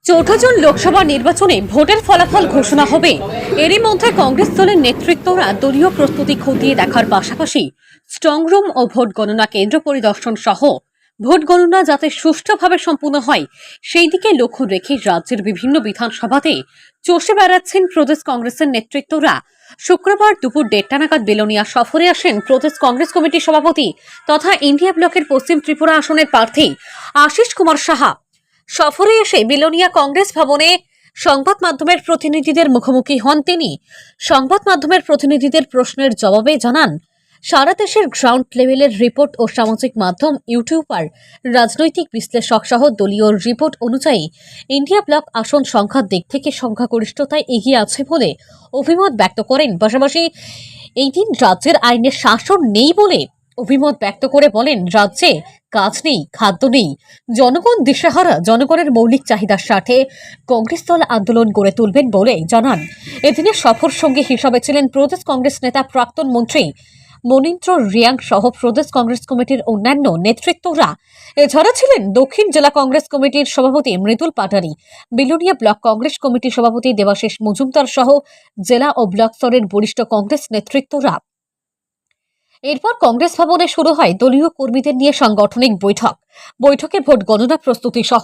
চৌঠা লোকসভা নির্বাচনে ভোটের ফলাফল ঘোষণা হবে। এরই মধ্যে কংগ্রেস দলের নেতৃত্বরা দলীয় প্রস্তুতি খতিয়ে দেখার পাশাপাশি স্ট্রংরুম ও ভোট গণনা কেন্দ্র পরিদর্শন সহ ভোট গণনা যাতে সুষ্ঠুভাবে সম্পূর্ণ হয় সেই দিকে লক্ষ্য রেখে রাজ্যের বিভিন্ন বিধানসভাতে চষে বেড়াচ্ছেন প্রদেশ কংগ্রেসের নেতৃত্বরা। শুক্রবার দুপুর 1:30 নাগাদ বেলোনিয়া সফরে আসেন প্রদেশ কংগ্রেস কমিটির সভাপতি তথা ইন্ডিয়া ব্লকের পশ্চিম ত্রিপুরা আসনের প্রার্থী আশিস কুমার সাহা। সফরে এসে বিলোনিয়া কংগ্রেস ভবনে সংবাদ মাধ্যমের প্রতিনিধিদের মুখোমুখি হন তিনি। সংবাদ মাধ্যমের প্রতিনিধিদের প্রশ্নের জবাবে জানান, সারা দেশের গ্রাউন্ড লেভেলের রিপোর্ট ও সামাজিক মাধ্যম, ইউটিউবার, রাজনৈতিক বিশ্লেষক সহ দলীয় রিপোর্ট অনুযায়ী ইন্ডিয়া ব্লক আসন সংখ্যার দিক থেকে সংখ্যাগরিষ্ঠতায় এগিয়ে আছে বলে অভিমত ব্যক্ত করেন। পাশাপাশি এই দিন রাজ্যের আইনের শাসন নেই বলে অভিমত ব্যক্ত করে বলেন, রাজ্যে কাজ নেই, খাদ্য নেই, জনগণ দিশেহারা। জনগণের মৌলিক চাহিদার স্বার্থে কংগ্রেস দল আন্দোলন গড়ে তুলবেন বলে জানান। এদিনে সফর সঙ্গী হিসাবে ছিলেন প্রদেশ কংগ্রেস নেতা প্রাক্তন মন্ত্রী মনীন্দ্র রিয়াং সহ প্রদেশ কংগ্রেস কমিটির অন্যান্য নেতৃত্বরা। এছাড়া ছিলেন দক্ষিণ জেলা কংগ্রেস কমিটির সভাপতি মৃদুল পাটারি, বিলোনিয়া ব্লক কংগ্রেস কমিটির সভাপতি দেবাশিস মজুমদার সহ জেলা ও ব্লক স্তরের বরিষ্ঠ কংগ্রেস নেতৃত্বরা। এরপর কংগ্রেস ভবনে শুরু হয় দলীয় কর্মীদের নিয়ে সাংগঠনিক বৈঠকে ভোট গণনা প্রস্তুতি সহ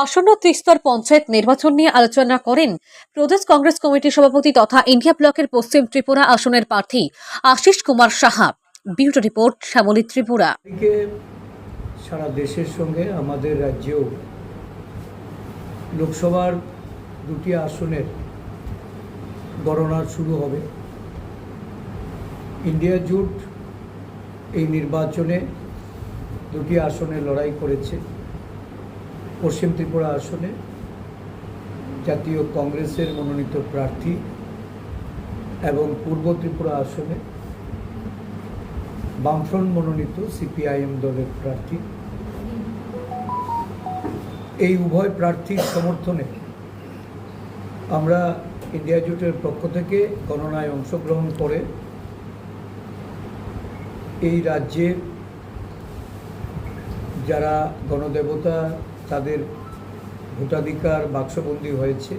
আসন্ন ত্রিস্তর পঞ্চায়েত নির্বাচন নিয়ে আলোচনা করেন প্রদেশ কংগ্রেস কমিটির সভাপতি তথা ইন্ডিয়া ব্লকের পশ্চিম ত্রিপুরা আসনের প্রার্থী আশিস কুমার সাহা। Bureau report, Shyamali Tripura. সারা দেশের সঙ্গে আমাদের রাজ্যেও লোকসভার দুটি আসনের গণনা শুরু হবে। ইন্ডিয়া জোট এই নির্বাচনে দুটি আসনে লড়াই করেছে। পশ্চিম ত্রিপুরা আসনে জাতীয় কংগ্রেসের মনোনীত প্রার্থী এবং পূর্ব ত্রিপুরা আসনে বামফ্রন্ট মনোনীত সিপিআইএম দলের প্রার্থী। এই উভয় প্রার্থীর সমর্থনে আমরা ইন্ডিয়া জোটের পক্ষ থেকে গণনায় অংশগ্রহণ করে এই রাজ্যের যারা গণদেবতা তাদের ভোটাধিকার বাক্সবন্দী হয়েছে,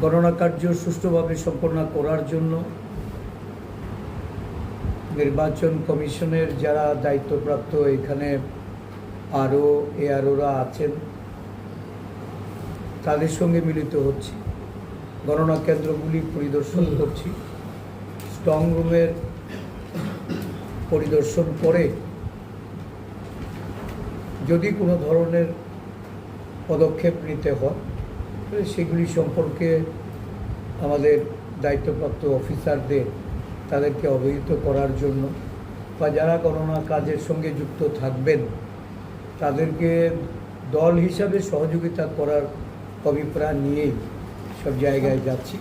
গণনা কার্য সুষ্ঠুভাবে সম্পন্ন করার জন্য নির্বাচন কমিশনের যারা দায়িত্বপ্রাপ্ত এখানে এআরওরা আছেন তাদের সঙ্গে মিলিত হচ্ছি, গণনা কেন্দ্রগুলি পরিদর্শন করছি, স্ট্রং রুমের পরিদর্শন করে যদি কোনো ধরনের পদক্ষেপ নিতে হয় সেগুলি সম্পর্কে আমাদের দায়িত্বপ্রাপ্ত অফিসারদের তাদেরকে অবহিত করার জন্য বা যারা গণনা কাজের সঙ্গে যুক্ত থাকবেন তাদেরকে দল হিসাবে সহযোগিতা করার অভিপ্রায় নিয়েই সব জায়গায় যাচ্ছি।